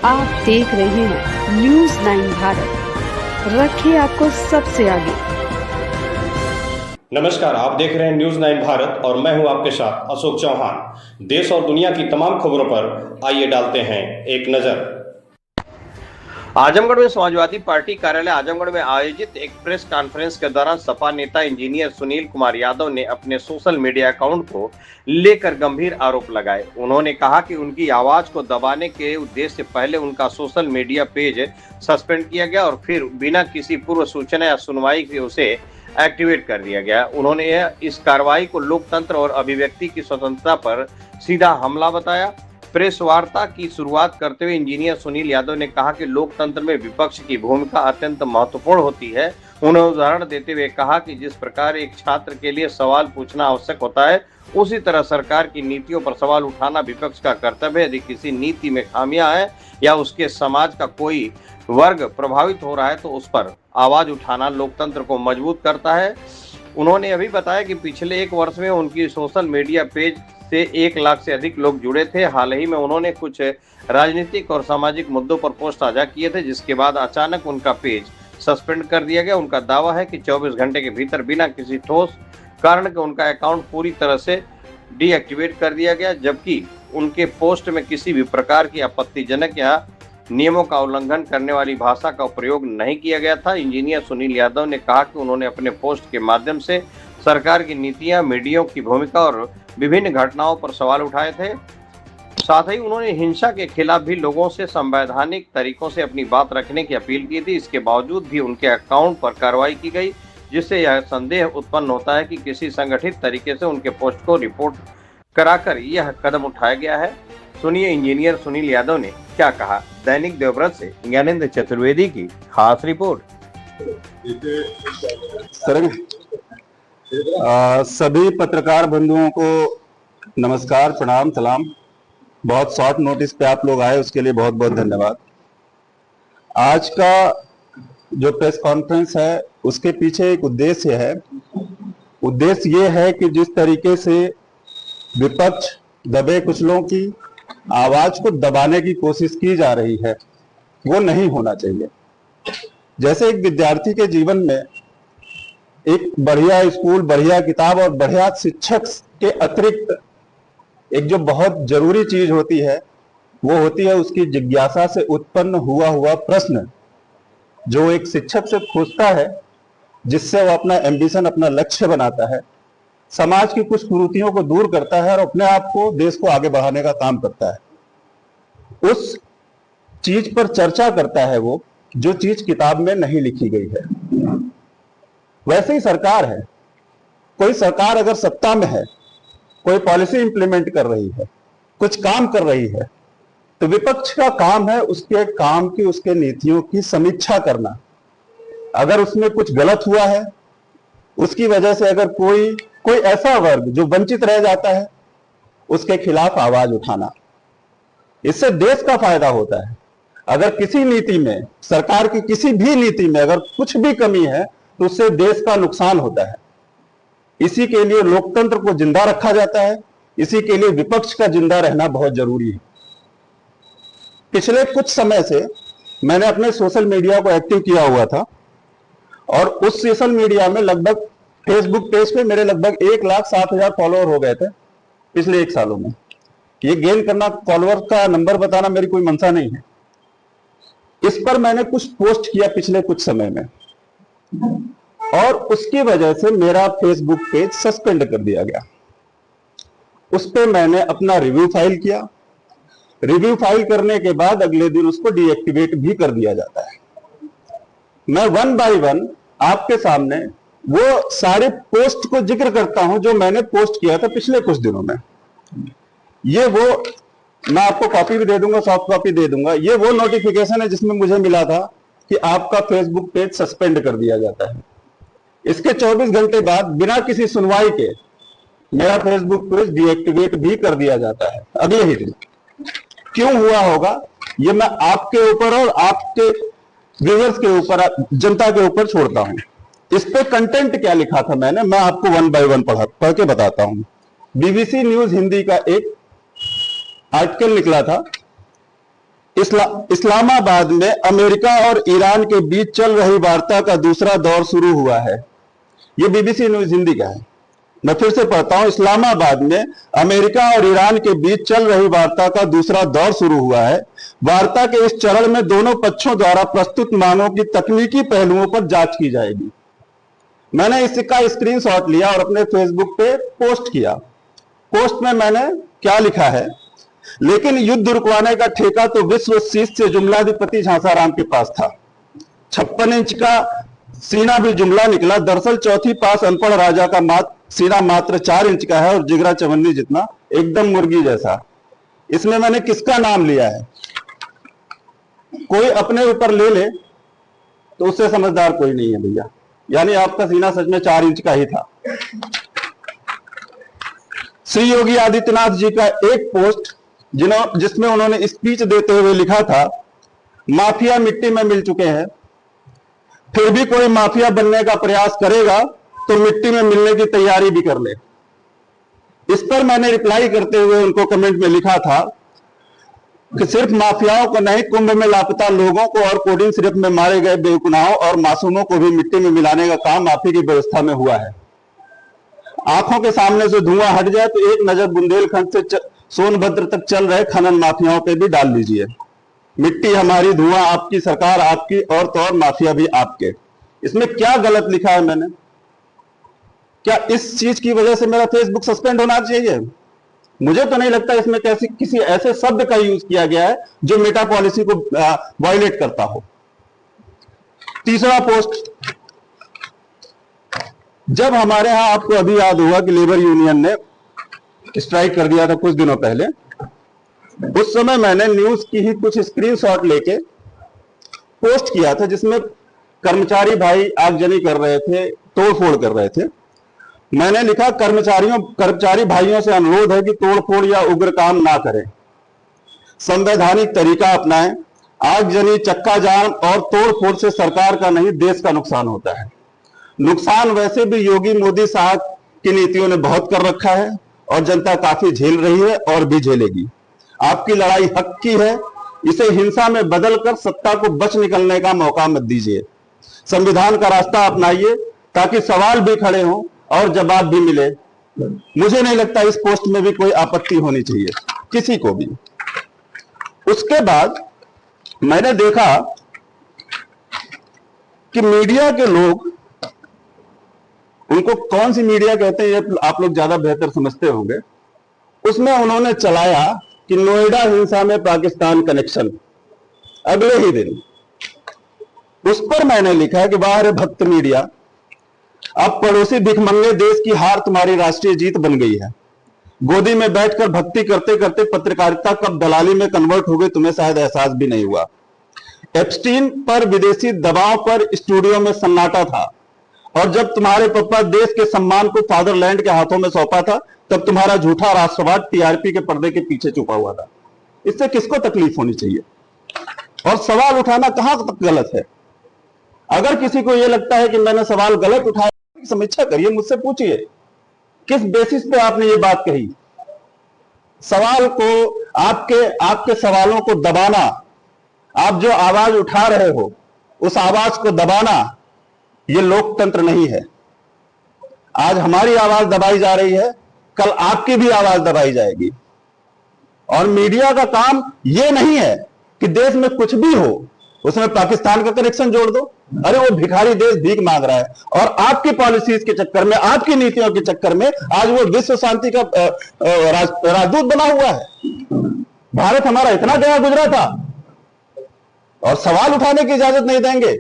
आप देख रहे हैं न्यूज 9 भारत, रखिए आपको सबसे आगे। नमस्कार, आप देख रहे हैं न्यूज 9 भारत और मैं हूं आपके साथ अशोक चौहान। देश और दुनिया की तमाम खबरों पर आइए डालते हैं एक नजर। आजमगढ़ में समाजवादी पार्टी कार्यालय आजमगढ़ में आयोजित एक प्रेस कॉन्फ्रेंस के दौरान सपा नेता इंजीनियर सुनील कुमार यादव ने अपने सोशल मीडिया अकाउंट को लेकर गंभीर आरोप लगाए। उन्होंने कहा कि उनकी आवाज को दबाने के उद्देश्य से पहले उनका सोशल मीडिया पेज सस्पेंड किया गया और फिर बिना किसी पूर्व सूचना या सुनवाई के उसे एक्टिवेट कर दिया गया। उन्होंने इस कार्रवाई को लोकतंत्र और अभिव्यक्ति की स्वतंत्रता पर सीधा हमला बताया। प्रेस वार्ता की शुरुआत करते हुए इंजीनियर सुनील यादव ने कहा कि लोकतंत्र में विपक्ष की भूमिका अत्यंत महत्वपूर्ण होती है। उन्होंने उदाहरण देते हुए कहा कि जिस प्रकार एक छात्र के लिए सवाल पूछना आवश्यक होता है, उसी तरह सरकार की नीतियों पर सवाल उठाना विपक्ष का कर्तव्य है। यदि किसी नीति में खामियां है या उसके समाज का कोई वर्ग प्रभावित हो रहा है तो उस पर आवाज उठाना लोकतंत्र को मजबूत करता है। उन्होंने अभी बताया कि पिछले एक वर्ष में उनकी सोशल मीडिया पेज से 1 लाख से अधिक लोग जुड़े थे। हाल ही में उन्होंने कुछ राजनीतिक और सामाजिक मुद्दों पर पोस्ट साझा किए थे, जिसके बाद अचानक उनका पेज सस्पेंड कर दिया गया। उनका दावा है कि 24 घंटे के भीतर बिना किसी ठोस कारण के उनका अकाउंट पूरी तरह से डीएक्टिवेट कर दिया गया, जबकि उनके पोस्ट में किसी भी प्रकार की आपत्तिजनक या नियमों का उल्लंघन करने वाली भाषा का प्रयोग नहीं किया गया था। इंजीनियर सुनील यादव ने कहा कि उन्होंने अपने पोस्ट के माध्यम से सरकार की नीतियां, मीडिया की भूमिका और विभिन्न घटनाओं पर सवाल उठाए थे। साथ ही उन्होंने हिंसा के खिलाफ भी लोगों से संवैधानिक तरीकों से अपनी बात रखने की अपील की थी। इसके बावजूद भी उनके अकाउंट पर कार्रवाई की गई, जिससे यह संदेह उत्पन्न होता है कि किसी संगठित तरीके से उनके पोस्ट को रिपोर्ट कराकर यह कदम उठाया गया है। सुनिए इंजीनियर सुनील यादव ने क्या कहा। दैनिक देवव्रत से ज्ञानेंद्र चतुर्वेदी की खास रिपोर्ट। सभी पत्रकार बंधुओं को नमस्कार, प्रणाम, सलाम। बहुत शॉर्ट नोटिस पे आप लोग आए, उसके लिए बहुत बहुत धन्यवाद। आज का जो प्रेस कॉन्फ्रेंस है उसके पीछे एक उद्देश्य है। उद्देश्य ये है कि जिस तरीके से विपक्ष दबे कुचलों की आवाज को दबाने की कोशिश की जा रही है, वो नहीं होना चाहिए। जैसे एक विद्यार्थी के जीवन में एक बढ़िया स्कूल, बढ़िया किताब और बढ़िया शिक्षक के अतिरिक्त एक जो बहुत जरूरी चीज होती है, वो होती है उसकी जिज्ञासा से उत्पन्न हुआ प्रश्न, जो एक शिक्षक से पूछता है, जिससे वो अपना एम्बिशन, अपना लक्ष्य बनाता है, समाज की कुछ कुरीतियों को दूर करता है और अपने आप को, देश को आगे बढ़ाने का काम करता है। उस चीज पर चर्चा करता है वो, जो चीज किताब में नहीं लिखी गई है। वैसे ही सरकार है। कोई सरकार अगर सत्ता में है, कोई पॉलिसी इंप्लीमेंट कर रही है, कुछ काम कर रही है, तो विपक्ष का काम है उसके काम की, उसके नीतियों की समीक्षा करना। अगर उसमें कुछ गलत हुआ है, उसकी वजह से अगर कोई ऐसा वर्ग जो वंचित रह जाता है, उसके खिलाफ आवाज उठाना। इससे देश का फायदा होता है। अगर किसी नीति में, सरकार की किसी भी नीति में अगर कुछ भी कमी है, तो उससे देश का नुकसान होता है। इसी के लिए लोकतंत्र को जिंदा रखा जाता है। इसी के लिए विपक्ष का जिंदा रहना बहुत जरूरी है। पिछले कुछ समय से मैंने अपने सोशल मीडिया को एक्टिव किया हुआ था और उस सोशल मीडिया में लगभग फेसबुक पेज पे मेरे लगभग 1,07,000 फॉलोअर हो गए थे पिछले 1 सालों में। ये गेन करना, फॉलोअर का नंबर बताना मेरी कोई मंशा नहीं है। इस पर मैंने कुछ पोस्ट किया पिछले कुछ समय में और उसकी वजह से मेरा फेसबुक पेज सस्पेंड कर दिया गया। उस पर मैंने अपना रिव्यू फाइल किया। रिव्यू फाइल करने के बाद अगले दिन उसको डीएक्टिवेट भी कर दिया जाता है। मैं 1 बाय 1 आपके सामने वो सारे पोस्ट को जिक्र करता हूं जो मैंने पोस्ट किया था पिछले कुछ दिनों में। ये वो, मैं आपको कॉपी भी दे दूंगा, सॉफ्ट कॉपी दे दूंगा। ये वो नोटिफिकेशन है जिसमें मुझे मिला था कि आपका फेसबुक पेज सस्पेंड कर दिया जाता है। इसके 24 घंटे बाद बिना किसी सुनवाई के मेरा फेसबुक पेज डीएक्टिवेट भी कर दिया जाता है अगले ही दिन। क्यों हुआ होगा, ये मैं आपके ऊपर और आपके व्यूअर्स के ऊपर, जनता के ऊपर छोड़ता हूं। इस पे कंटेंट क्या लिखा था मैंने, मैं आपको 1 बाय 1 पढ़ के बताता हूं। बीबीसी न्यूज हिंदी का एक आर्टिकल निकला था। इस्लामाबाद में अमेरिका और ईरान के बीच चल रही वार्ता का दूसरा दौर शुरू हुआ है। यह बीबीसी न्यूज हिंदी का है। मैं फिर से पढ़ता हूं। इस्लामाबाद में अमेरिका और ईरान के बीच चल रही वार्ता का दूसरा दौर शुरू हुआ है। वार्ता के इस चरण में दोनों पक्षों द्वारा प्रस्तुत मांगों की तकनीकी पहलुओं पर जांच की जाएगी। मैंने इसका स्क्रीनशॉट लिया और अपने फेसबुक पे पोस्ट किया। पोस्ट में मैंने क्या लिखा है, लेकिन युद्ध रुकवाने का ठेका तो विश्व शीर्ष से जुमलाधिपति झांसाराम के पास था। 56 इंच का सीना भी जुमला निकला। दरअसल चौथी पास अनपढ़ राजा का सीना मात्र 4 इंच का है और जिगरा चवन्नी जितना, एकदम मुर्गी जैसा। इसमें मैंने किसका नाम लिया है? कोई अपने ऊपर ले ले तो उससे समझदार कोई नहीं है भैया। यानी आपका सीना सच में 4 इंच का ही था। श्री योगी आदित्यनाथ जी का एक पोस्ट जिसमें उन्होंने स्पीच देते हुए लिखा था, माफिया मिट्टी में मिल चुके हैं, फिर भी कोई माफिया बनने का प्रयास करेगा तो मिट्टी में मिलने की तैयारी भी कर ले। इस पर मैंने रिप्लाई करते हुए उनको कमेंट में लिखा था कि सिर्फ माफियाओं को नहीं, कुंभ में लापता लोगों को और कोडिंग सिर्फ में मारे गए बेगुनाहों और मासूमों को भी मिट्टी में मिलाने का काम आप ही की व्यवस्था में हुआ है। आंखों के सामने से धुआं हट जाए तो एक नजर बुंदेलखंड से सोनभद्र तक चल रहे खनन माफियाओं पे भी डाल लीजिए। मिट्टी हमारी, धुआं आपकी, सरकार आपकी और तो और माफिया भी आपके। इसमें क्या गलत लिखा है मैंने? क्या इस चीज की वजह से मेरा फेसबुक सस्पेंड होना चाहिए? मुझे तो नहीं लगता इसमें किसी ऐसे शब्द का यूज किया गया है जो मेटा पॉलिसी को वायलेट करता हो। तीसरा पोस्ट, जब हमारे यहां, आपको अभी याद होगा कि लेबर यूनियन ने स्ट्राइक कर दिया था कुछ दिनों पहले, उस समय मैंने न्यूज की ही कुछ स्क्रीनशॉट लेके पोस्ट किया था जिसमें कर्मचारी भाई आगजनी कर रहे थे, तोड़फोड़ कर रहे थे। मैंने लिखा, कर्मचारी भाइयों से अनुरोध है कि तोड़फोड़ या उग्र काम ना करें, संवैधानिक तरीका अपनाएं। आगजनी, चक्का जाम और तोड़फोड़ से सरकार का नहीं, देश का नुकसान होता है। नुकसान वैसे भी योगी मोदी साहब की नीतियों ने बहुत कर रखा है और जनता काफी झेल रही है और भी झेलेगी। आपकी लड़ाई हक की है, इसे हिंसा में बदलकर सत्ता को बच निकलने का मौका मत दीजिए। संविधान का रास्ता अपनाइए ताकि सवाल भी खड़े हों और जवाब भी मिले। मुझे नहीं लगता इस पोस्ट में भी कोई आपत्ति होनी चाहिए किसी को भी। उसके बाद मैंने देखा कि मीडिया के लोग, उनको कौन सी मीडिया कहते हैं ये आप लोग ज्यादा बेहतर समझते होंगे, उसमें उन्होंने चलाया कि नोएडा हिंसा में पाकिस्तान कनेक्शन। अगले ही दिन उस पर मैंने लिखा है कि वाह रे भक्त मीडिया, अब पड़ोसी भिखमंगे देश की हार तुम्हारी राष्ट्रीय जीत बन गई है। गोदी में बैठकर भक्ति करते करते पत्रकारिता कब दलाली में कन्वर्ट हो गई तुम्हें शायद एहसास भी नहीं हुआ। एप्स्टीन पर विदेशी दबाव पर स्टूडियो में सन्नाटा था और जब तुम्हारे पापा देश के सम्मान को फादरलैंड के हाथों में सौंपा था तब तुम्हारा झूठा राष्ट्रवाद टीआरपी के पर्दे के पीछे छुपा हुआ था। इससे किसको तकलीफ होनी चाहिए? और सवाल उठाना कहां तक गलत है? अगर किसी को यह लगता है कि मैंने सवाल गलत उठाया, समीक्षा करिए, मुझसे पूछिए किस बेसिस पे आपने ये बात कही। सवाल को, आपके सवालों को दबाना, आप जो आवाज उठा रहे हो उस आवाज को दबाना, ये लोकतंत्र नहीं है। आज हमारी आवाज दबाई जा रही है, कल आपकी भी आवाज दबाई जाएगी। और मीडिया का काम यह नहीं है कि देश में कुछ भी हो उसमें पाकिस्तान का कनेक्शन जोड़ दो। अरे वो भिखारी देश भीख मांग रहा है और आपकी पॉलिसीज के चक्कर में, आपकी नीतियों के चक्कर में आज वो विश्व शांति का राजदूत बना हुआ है। भारत हमारा इतना गया गुजरा था और सवाल उठाने की इजाजत नहीं देंगे,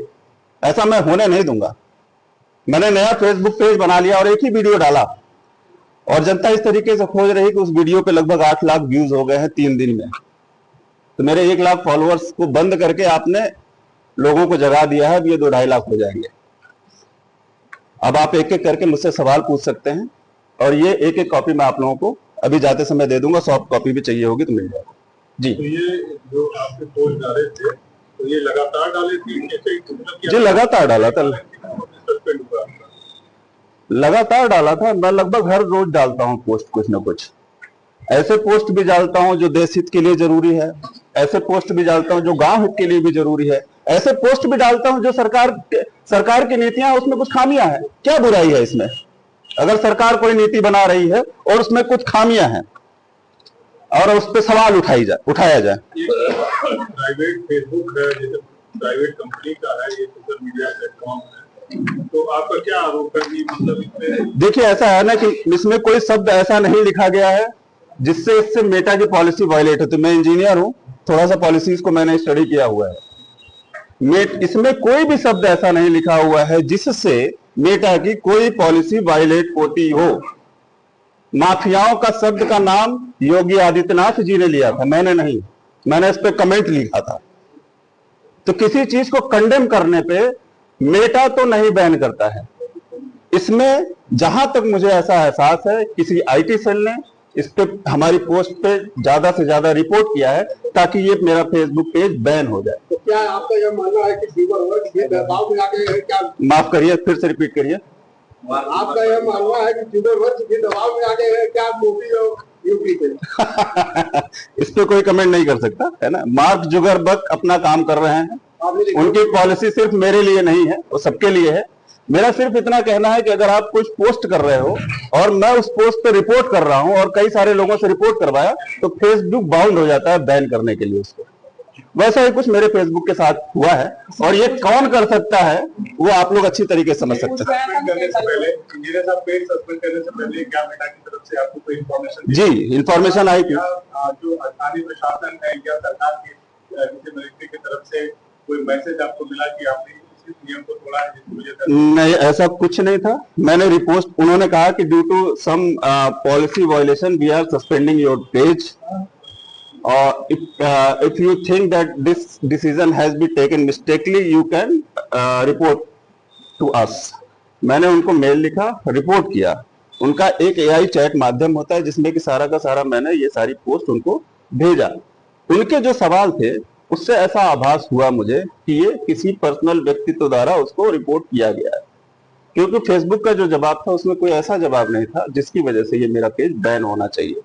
ऐसा मैं होने नहीं दूंगा। मैंने नया फेसबुक पेज बना लिया और एक ही वीडियो डाला और जनता इस तरीके से खोज रही कि उस वीडियो पे लगभग 8 लाख व्यूज हो गए हैं 3 दिन में। तो मेरे 1 लाख फॉलोअर्स को बंद करके आपने लोगों को जगा दिया है। अब ये 2-2.5 लाख हो जाएंगे। अब आप एक एक करके मुझसे सवाल पूछ सकते हैं और ये एक एक कॉपी मैं आप लोगों को अभी जाते समय दे दूंगा। सॉफ्ट कॉपी भी चाहिए होगी तो मिल जाएगा जी। तो ये जो आपके पोस्ट डाले थे तो ये लगातार डाले थे? जी लगातार डाला था, लगातार डाला था। मैं लगभग हर रोज डालता हूँ पोस्ट कुछ ना कुछ। ऐसे पोस्ट भी डालता हूं जो देश हित के लिए जरूरी है, ऐसे पोस्ट भी डालता हूं जो गांव हित के लिए भी जरूरी है, ऐसे पोस्ट भी डालता हूं जो सरकार की नीतियां उसमें कुछ खामियां हैं। क्या बुराई है इसमें? अगर सरकार कोई नीति बना रही है और उसमें कुछ खामियां हैं और उस पर सवाल उठाया जाए। प्राइवेट फेसबुक है, जैसे प्राइवेट कंपनी का है, ये सोशल मीडिया प्लेटफॉर्म है, तो आपका क्या आरोप है कि मतलब इसमें? देखिए, ऐसा है ना कि इसमें कोई शब्द ऐसा नहीं लिखा गया है जिससे इससे मेटा की पॉलिसी वायलेट होती। मैं इंजीनियर हूं, थोड़ा सा पॉलिसीज को मैंने स्टडी किया हुआ है। इसमें कोई भी शब्द ऐसा नहीं लिखा हुआ है जिससे मेटा की कोई पॉलिसी वायलेट होती हो। माफियाओं का शब्द का नाम योगी आदित्यनाथ जी ने लिया था, मैंने नहीं। मैंने इस पे कमेंट लिखा था। तो किसी चीज को कंडेम करने पे मेटा तो नहीं बैन करता है। इसमें जहां तक मुझे ऐसा एहसास है, किसी आईटी सेल ने इस पे हमारी पोस्ट पे ज्यादा से ज्यादा रिपोर्ट किया है ताकि ये मेरा फेसबुक पेज बैन हो जाए। तो क्या आपका यह मानना है कि फीवर वर्ग ये दबाव में आ गए हैं क्या? माफ करिए, फिर से रिपीट करिए। आपका यह मानना है कि फीवर वर्ग ये दबाव में आ गए हैं क्या मोदी और यूपी पे? इस पे कोई कमेंट नहीं कर सकता, है ना। मार्क जुगरबर्ग अपना काम कर रहे हैं, उनकी पॉलिसी सिर्फ मेरे लिए नहीं है, वो सबके लिए है। मेरा सिर्फ इतना कहना है कि अगर आप कुछ पोस्ट कर रहे हो और मैं उस पोस्ट पे रिपोर्ट कर रहा हूं और कई सारे लोगों से रिपोर्ट करवाया, तो फेसबुक बाउंड हो जाता है बैन करने के लिए उसको। वैसा ही कुछ मेरे फेसबुक के साथ हुआ है और ये कौन कर सकता है वो आप लोग अच्छी तरीके से समझ सकते हैं। जी, इंफॉर्मेशन आई थी। जो स्थानीय प्रशासन है या सरकार की मिलिट्री की तरफ से कोई मैसेज आपको मिला कि आपने नियम को तोड़ा है जिसकी वजह से? नहीं, ऐसा कुछ नहीं था। मैंने रिपोर्ट, उन्होंने कहा कि due to some policy violation we are suspending your page और if you think that this decision has been taken mistakenly you can report to us। मैंने उनको मेल लिखा, रिपोर्ट किया। उनका एक एआई चैट माध्यम होता है जिसमें कि सारा का सारा मैंने ये सारी पोस्ट उनको भेजा। उनके जो सवाल थे उससे ऐसा आभास हुआ मुझे कि ये किसी पर्सनल व्यक्तित्व द्वारा उसको रिपोर्ट किया गया है, क्योंकि फेसबुक का जो जवाब था उसमें कोई ऐसा जवाब नहीं था जिसकी वजह से ये मेरा पेज बैन होना चाहिए।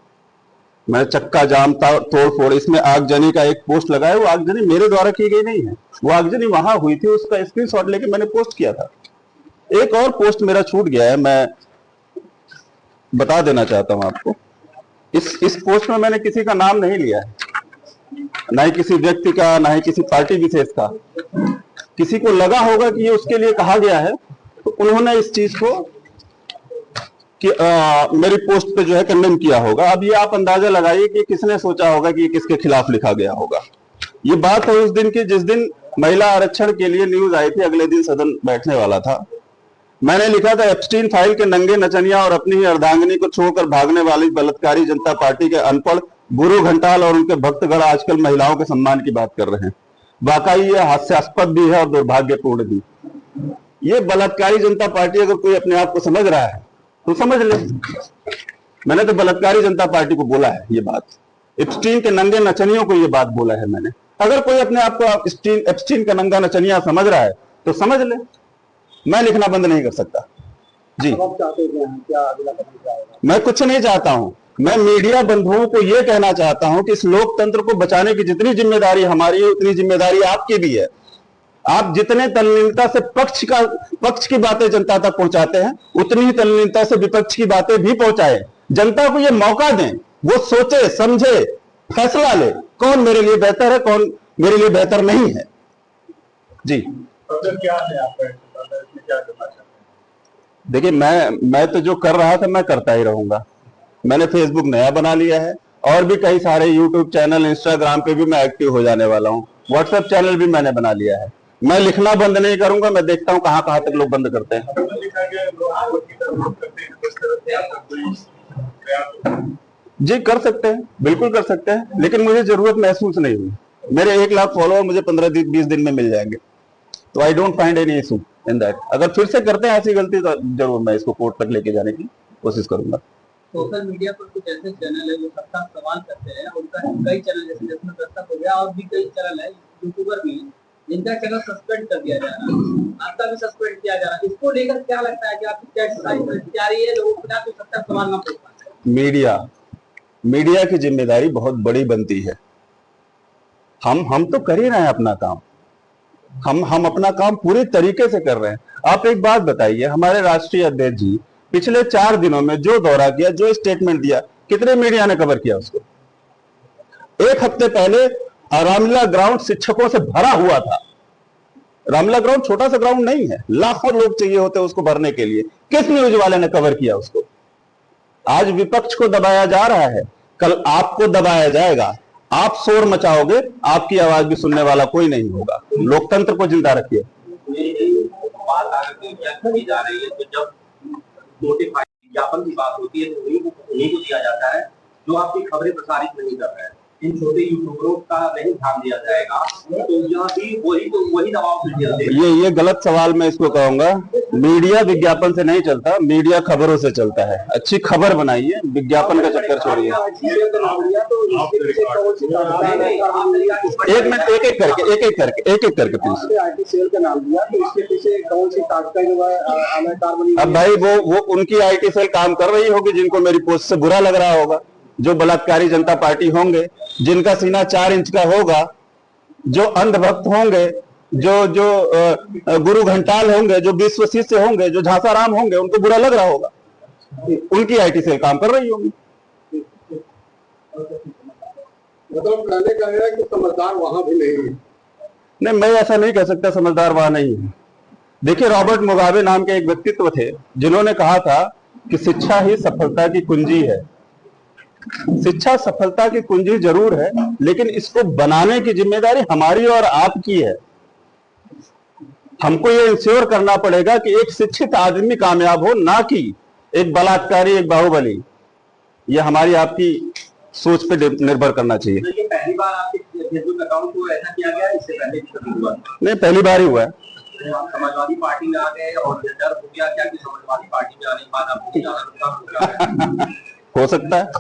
मैं चक्का जाम तोड़ फोड़, इसमें आगजनी का एक पोस्ट लगाया, वो आगजनी मेरे द्वारा की गई नहीं है, वो आगजनी वहां हुई थी, उसका स्क्रीनशॉट लेके मैंने पोस्ट किया था। एक और पोस्ट मेरा छूट गया है, मैं बता देना चाहता हूं आपको। इस पोस्ट में मैंने किसी का नाम नहीं लिया है, ना ही किसी व्यक्ति का, ना ही किसी पार्टी विशेष का। किसी को लगा होगा कि ये उसके लिए कहा गया है, तो उन्होंने इस चीज को कि मेरी पोस्ट पे जो है कंडेम किया होगा। अब ये आप अंदाजा लगाइए कि किसने सोचा होगा कि ये किसके खिलाफ लिखा गया होगा। ये बात है उस दिन की जिस दिन महिला आरक्षण के लिए न्यूज आई थी, अगले दिन सदन बैठने वाला था। मैंने लिखा था, एप्स्टीन फाइल के नंगे नचनिया और अपनी ही अर्धांगिनी को छोड़कर भागने वाली बलात्कारी जनता पार्टी के अनपढ़ गुरु घंटाल और उनके भक्तगण आजकल महिलाओं के सम्मान की बात कर रहे हैं। वाकई ये हास्यास्पद भी है और दुर्भाग्यपूर्ण भी। ये बलात्कारी जनता पार्टी अगर कोई अपने आप को समझ रहा है तो समझ ले। मैंने तो बलात्कारी जनता पार्टी को बोला है ये बात, एप्स्टीन के नंगे नचनियों को ये बात बोला है मैंने। अगर कोई अपने आप को एप्स्टीन का नंगा नचनिया समझ रहा है तो समझ ले, मैं लिखना बंद नहीं कर सकता। जी, मैं कुछ नहीं चाहता हूं। मैं मीडिया बंधुओं को यह कहना चाहता हूं कि इस लोकतंत्र को बचाने की जितनी जिम्मेदारी हमारी है उतनी जिम्मेदारी आपकी भी है। आप जितने तल्लीनता से पक्ष की बातें जनता तक पहुंचाते हैं, उतनी ही तल्लीनता से विपक्ष की बातें भी पहुंचाए। जनता को यह मौका दें, वो सोचे समझे फैसला ले, कौन मेरे लिए बेहतर है, कौन मेरे लिए बेहतर नहीं है। जी, क्या है आपका, क्या करना चाहते हैं? देखिए, मैं तो जो कर रहा था मैं करता ही रहूंगा। मैंने फेसबुक नया बना लिया है और भी कई सारे यूट्यूब चैनल, इंस्टाग्राम पे भी मैं एक्टिव हो जाने वाला हूँ। व्हाट्सएप चैनल भी मैंने बना लिया है। मैं लिखना बंद नहीं करूंगा। मैं देखता हूँ कहाँ तक लोग बंद करते हैं। जी, कर सकते हैं, बिल्कुल कर सकते हैं, लेकिन मुझे जरूरत महसूस नहीं हुई। मेरे 1 लाख फॉलोअर मुझे 15-20 दिन में मिल जाएंगे, तो I don't find any issue in that. अगर फिर से करते हैं ऐसी गलती तो जरूर मैं इसको कोर्ट तक लेके जाने की कोशिश करूंगा। सोशल मीडिया पर कुछ ऐसे चैनल है जो सबका सवाल करते हैं, उनका कई चैनल जैसे जिसमें दस्तक हो गया और भी कई चैनल है यूट्यूबर भी, जिनका चैनल सस्पेंड कर दिया जा रहा है, आपका भी सस्पेंड किया जा रहा है। इसको लेकर क्या लगता है कि आपकी क्या रही है, लोगों को सबका सवाल ना पूछ पाए? मीडिया मीडिया की जिम्मेदारी बहुत बड़ी बनती है। हम तो कर ही रहे हैं अपना काम, हम अपना काम पूरे तरीके से कर रहे हैं। आप एक बात बताइए, हमारे राष्ट्रीय अध्यक्ष जी पिछले 4 दिनों में जो दौरा किया, जो स्टेटमेंट दिया, कितने मीडिया ने कवर किया उसको? एक हफ्ते पहले रामलीला ग्राउंड शिक्षकों से भरा हुआ था। रामलीला ग्राउंड छोटा सा ग्राउंड नहीं है, लाखों लोग चाहिए होते उसको भरने के लिए। किस न्यूज वाले ने कवर किया उसको? आज विपक्ष को दबाया जा रहा है, कल आपको दबाया जाएगा। आप शोर मचाओगे, आपकी आवाज भी सुनने वाला कोई नहीं होगा। लोकतंत्र को जिंदा रखिए। बात की जा रही है तो जब नोटिफाइड विज्ञापन की बात होती है तो उन्हीं को दिया जाता है जो आपकी खबरें प्रसारित नहीं कर रहे हैं। इन छोटे यूट्यूबरों का नहीं ध्यान दिया जाएगा तो यह भी वही दबाव सृष्टि। ये गलत सवाल मैं इसको कहूंगा। मीडिया विज्ञापन से नहीं चलता, मीडिया खबरों से चलता है। अच्छी खबर बनाइए, विज्ञापन का चक्कर छोड़िए। एक मिनट, एक एक करके प्लीज। आईटी का नाम दिया तो इसके पीछे कौन सी ताकत जो है? अब भाई वो उनकी आईटी सेल काम कर रही होगी, जिनको मेरी पोस्ट से बुरा लग रहा होगा, जो बलात्कारी जनता पार्टी होंगे, जिनका सीना 4 इंच का होगा, जो अंधभक्त होंगे, जो गुरु घंटाल होंगे, जो विश्व शिष्य होंगे, जो झांसाराम होंगे, उनको बुरा लग रहा होगा। उनकी आईटी सेल काम कर रही होगी। मतलब कहने का है कि समझदार वहां भी नहीं है। नहीं, मैं ऐसा नहीं कह सकता समझदार वहां नहीं है। देखिए, रॉबर्ट मुगाबे नाम के एक व्यक्तित्व थे जिन्होंने कहा था कि शिक्षा ही सफलता की कुंजी है। शिक्षा सफलता की कुंजी जरूर है, लेकिन इसको बनाने की जिम्मेदारी हमारी और आपकी है। हमको ये इंश्योर करना पड़ेगा कि एक शिक्षित आदमी कामयाब हो, ना कि एक बलात्कारी, एक बाहुबली। ये हमारी आपकी सोच पे निर्भर करना चाहिए। तो ये पहली बार आपके फेसबुक अकाउंट को ऐसा किया गया, इससे पहले भी कभी हुआ? नहीं, पहली बार ही हुआ है। समाजवादी पार्टी में आ गए और डर हो गया क्या कि समाजवादी पार्टी में आने के बाद आपको हो सकता है।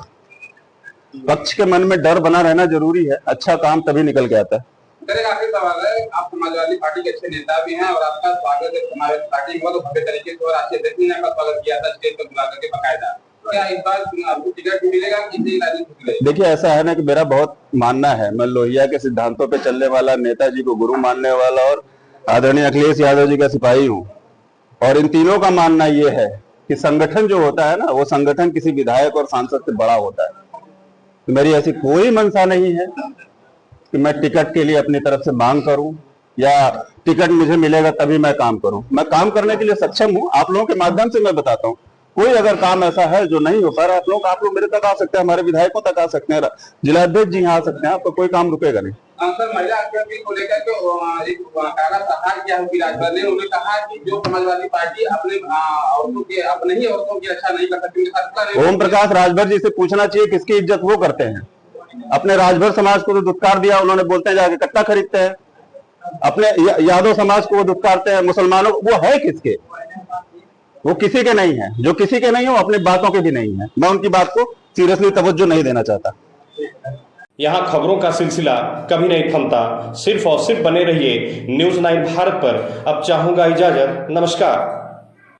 पक्ष के मन में डर बना रहना जरूरी है। अच्छा काम तभी निकल के आता है। मेरा आखिरी सवाल है, आप समाजवादी पार्टी के अच्छे नेता भी हैं और आपका स्वागत समाजवादी पार्टी में भव्य तरीके से और राष्ट्रीय अध्यक्ष ने आपका स्वागत किया था स्टेज पर बुला करके बकायदा। क्या इस बार आपको टिकट मिलेगा कि नहीं राजनीति? देखिए, ऐसा है ना कि मेरा बहुत मानना है, मैं लोहिया के सिद्धांतों पे चलने वाला, नेताजी को गुरु मानने वाला और आदरणीय अखिलेश यादव जी का सिपाही हूँ। और इन तीनों का मानना ये है कि संगठन जो होता है ना, वो संगठन किसी विधायक और सांसद से बड़ा होता है। तो मेरी ऐसी कोई मंशा नहीं है कि मैं टिकट के लिए अपनी तरफ से मांग करूं या टिकट मुझे मिलेगा तभी मैं काम करूं। मैं काम करने के लिए सक्षम हूं। आप लोगों के माध्यम से मैं बताता हूं, कोई अगर काम ऐसा है जो नहीं हो पा रहा, आप लोग मेरे तक आ सकते हैं, हमारे विधायकों तक आ सकते हैं, जिलाध्यक्ष जी यहाँ आ सकते हैं, आपका कोई काम रुकेगा नहीं। सर, महिला आरक्षण को लेकर के एक काला सहार किया है राजभर ने, उन्होंने कहा कि जो समाजवादी पार्टी अपने अपने ही औरतों की रक्षा नहीं कर सकती। ओम प्रकाश राजभर जी से पूछना चाहिए किसकी इज्जत वो करते हैं। अपने राजभर समाज को तो दुत्कार दिया उन्होंने, बोलते हैं जाके कट्टा खरीदते हैं। अपने यादव समाज को वो दुत्कारते हैं, मुसलमानों को। वो है किसके? वो किसी के नहीं है। जो किसी के नहीं हो, अपनी बातों के भी नहीं है। मैं उनकी बात को सीरियसली तवज्जो नहीं देना चाहता। यहाँ खबरों का सिलसिला कभी नहीं थमता। सिर्फ और सिर्फ बने रहिए न्यूज़ 9 भारत पर। अब चाहूंगा इजाजत। नमस्कार।